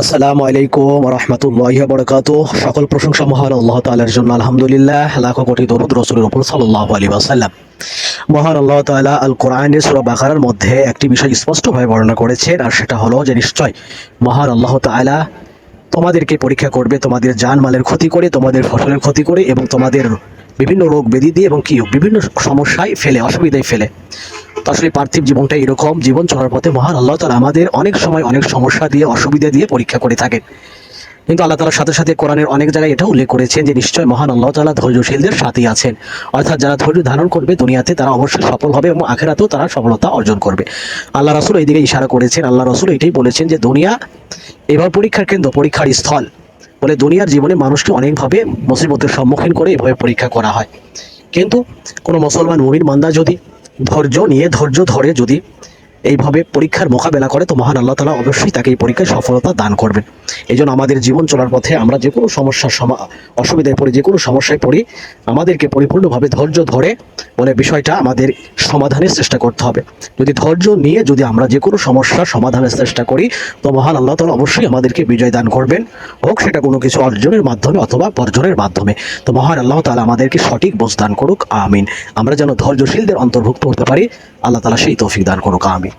আসসালামু আলাইকুম রহমতুল্লাহি ওয়া বারাকাতুহু। সকল প্রশংসা মহান আল্লাহ তাআলার জন্য, আলহামদুলিল্লাহ। লাখো কোটি দরুদ রাসূলের উপর সাল্লাল্লাহু আলাইহি ওয়াসাল্লাম। মহান আল্লাহ তাআলা আল কোরআনের সূরা বাকারার মধ্যে একটি বিষয় স্পষ্টভাবে বর্ণনা করেছেন, আর সেটা হলো যে নিশ্চয় মহান আল্লাহ তাআলা তোমাদেরকে পরীক্ষা করবে, তোমাদের জানমালের ক্ষতি করে, তোমাদের ফসলের ক্ষতি করে এবং তোমাদের বিভিন্ন রোগ ব্যাধি দিয়ে এবং কি বিভিন্ন সমস্যায় ফেলে, অসুবিধায় ফেলে। তো আসলে পার্থিব জীবনটা এরকম, জীবন চলার পথে মহান আল্লাহ তাআলা আমাদের অনেক সময় অনেক সমস্যা দিয়ে, অসুবিধা দিয়ে পরীক্ষা করে থাকেন। কিন্তু আল্লাহ তাআলার সাথে সাথে কোরআনের অনেক জায়গায় এটা উল্লেখ করেছেন যে নিশ্চয় মহান আল্লাহ তাআলা ধৈর্যশীলদের সাথেই আছেন। অর্থাৎ যারা ধৈর্য ধারণ করবে দুনিয়াতে তারা অবশ্যই সফল হবে এবং আখিরাতেও তারা সফলতা অর্জন করবে। আল্লাহ রাসূল এইদিকে ইশারা করেছেন, আল্লাহ রাসূল এটাই বলেছেন যে দুনিয়া এবার পরীক্ষার কেন্দ্র, পরীক্ষার স্থল। বলে দুনিয়ার জীবনে মানুষকে অনেকভাবে মুসিবতের সম্মুখীন করে এভাবে পরীক্ষা করা হয়। কিন্তু কোনো মুসলমান মুমিন বান্দা যদি ধৈর্য নিয়ে, ধৈর্য ধরে যদি এইভাবে পরীক্ষার মোকাবেলা করে, তো মহান আল্লাহ তাআলা অবশ্যই তাকে এই পরীক্ষায় সফলতা দান করবেন। এই জন্য আমাদের জীবন চলার পথে আমরা যে কোনো সমস্যার অসুবিধায় পড়ি, যে কোনো সমস্যায় পড়ি, আমাদেরকে পরিপূর্ণভাবে ধৈর্য ধরে বিষয়টা আমাদের সমাধানের চেষ্টা করতে হবে। যদি ধৈর্য নিয়ে যদি আমরা যে কোনো সমস্যার সমাধানের চেষ্টা করি, তো মহান আল্লাহ তাআলা অবশ্যই আমাদেরকে বিজয় দান করবেন, হোক সেটা কোনো কিছু অর্জনের মাধ্যমে অথবা বর্জনের মাধ্যমে। তো মহান আল্লাহ তাআলা আমাদেরকে সঠিক বোঝ দান করুক, আমিন। আমরা যেন ধৈর্যশীলদের অন্তর্ভুক্ত হতে পারি, আল্লাহ তাআলা সেই তৌফিক দান করুক, আমিন।